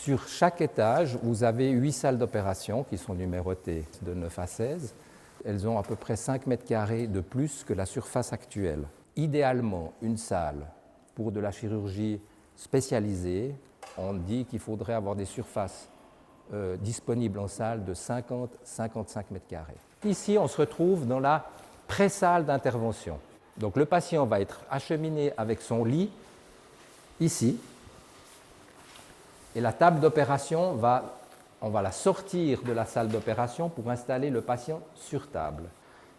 Sur chaque étage, vous avez 8 salles d'opération qui sont numérotées de 9 à 16. Elles ont à peu près 5 mètres carrés de plus que la surface actuelle. Idéalement, une salle pour de la chirurgie spécialisée, on dit qu'il faudrait avoir des surfaces disponibles en salle de 50-55 mètres carrés. Ici, on se retrouve dans la pré-salle d'intervention. Donc le patient va être acheminé avec son lit ici, et la table d'opération, on va la sortir de la salle d'opération pour installer le patient sur table.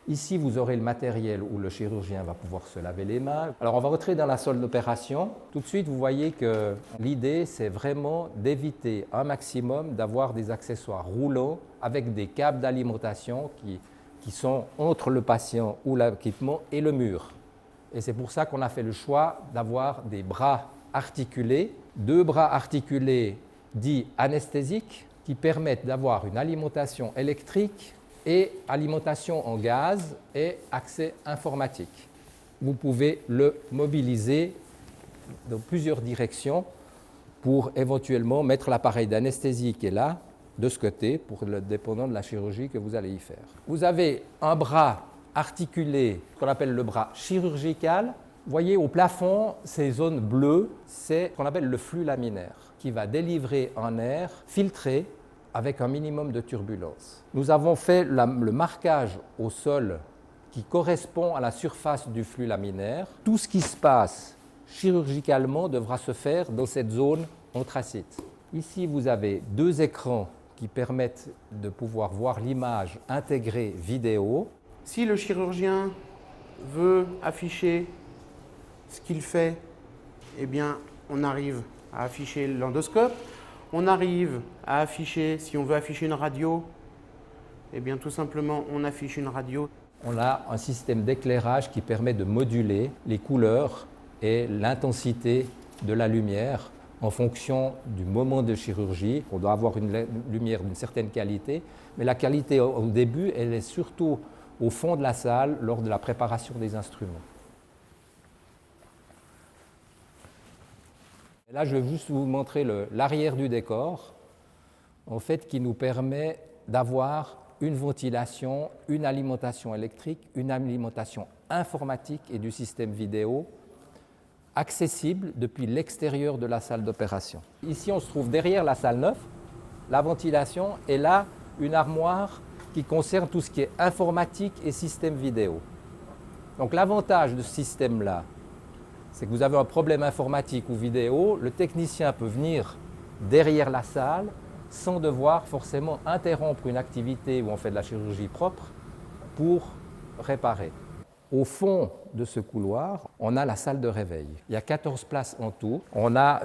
Ici, vous aurez le matériel où le chirurgien va pouvoir se laver les mains. Alors, on va rentrer dans la salle d'opération. Tout de suite, vous voyez que l'idée, c'est vraiment d'éviter un maximum d'avoir des accessoires roulants avec des câbles d'alimentation qui sont entre le patient ou l'équipement et le mur. Et c'est pour ça qu'on a fait le choix d'avoir des bras articulés, 2 bras articulés dits anesthésiques, qui permettent d'avoir une alimentation électrique et alimentation en gaz et accès informatique. Vous pouvez le mobiliser dans plusieurs directions pour éventuellement mettre l'appareil d'anesthésie qui est là, de ce côté, pour le dépendant de la chirurgie que vous allez y faire. Vous avez un bras articulé, qu'on appelle le bras chirurgical. Vous voyez au plafond, ces zones bleues, c'est ce qu'on appelle le flux laminaire, qui va délivrer un air filtré avec un minimum de turbulence. Nous avons fait le marquage au sol qui correspond à la surface du flux laminaire. Tout ce qui se passe chirurgicalement devra se faire dans cette zone anthracite. Ici, vous avez 2 écrans qui permettent de pouvoir voir l'image intégrée vidéo. Si le chirurgien veut afficher ce qu'il fait, eh bien, on arrive à afficher l'endoscope. On arrive à afficher, si on veut afficher une radio, eh bien tout simplement on affiche une radio. On a un système d'éclairage qui permet de moduler les couleurs et l'intensité de la lumière en fonction du moment de chirurgie. On doit avoir une lumière d'une certaine qualité, mais la qualité au début, elle est surtout au fond de la salle lors de la préparation des instruments. Là, je vais juste vous montrer l'arrière du décor, en fait, qui nous permet d'avoir une ventilation, une alimentation électrique, une alimentation informatique et du système vidéo accessible depuis l'extérieur de la salle d'opération. Ici, on se trouve derrière la salle 9, la ventilation, et là, une armoire qui concerne tout ce qui est informatique et système vidéo. Donc l'avantage de ce système-là, c'est que vous avez un problème informatique ou vidéo, le technicien peut venir derrière la salle sans devoir forcément interrompre une activité où on fait de la chirurgie propre pour réparer. Au fond de ce couloir, on a la salle de réveil. Il y a 14 places en tout. On a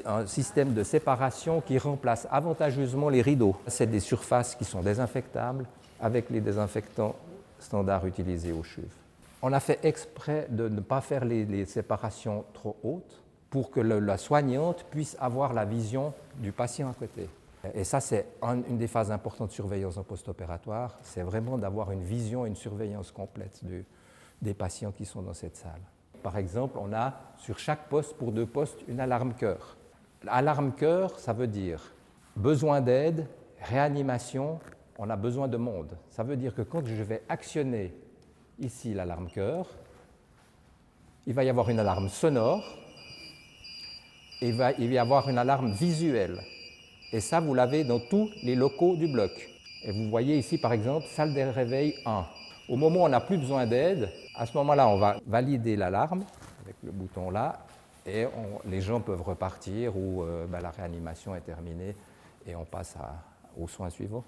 un système de séparation qui remplace avantageusement les rideaux. C'est des surfaces qui sont désinfectables avec les désinfectants standards utilisés au CHUV. On a fait exprès de ne pas faire les séparations trop hautes pour que la soignante puisse avoir la vision du patient à côté. Et ça, c'est une des phases importantes de surveillance en post-opératoire, c'est vraiment d'avoir une vision et une surveillance complète des patients qui sont dans cette salle. Par exemple, on a sur chaque poste, pour 2 postes, une alarme cœur. Alarme cœur, ça veut dire besoin d'aide, réanimation, on a besoin de monde. Ça veut dire que quand je vais actionner ici l'alarme cœur, il va y avoir une alarme sonore et il va y avoir une alarme visuelle. Et ça, vous l'avez dans tous les locaux du bloc. Et vous voyez ici, par exemple, salle de réveil 1. Au moment où on n'a plus besoin d'aide, à ce moment-là, on va valider l'alarme avec le bouton là, et les gens peuvent repartir ou la réanimation est terminée et on passe aux soins suivants.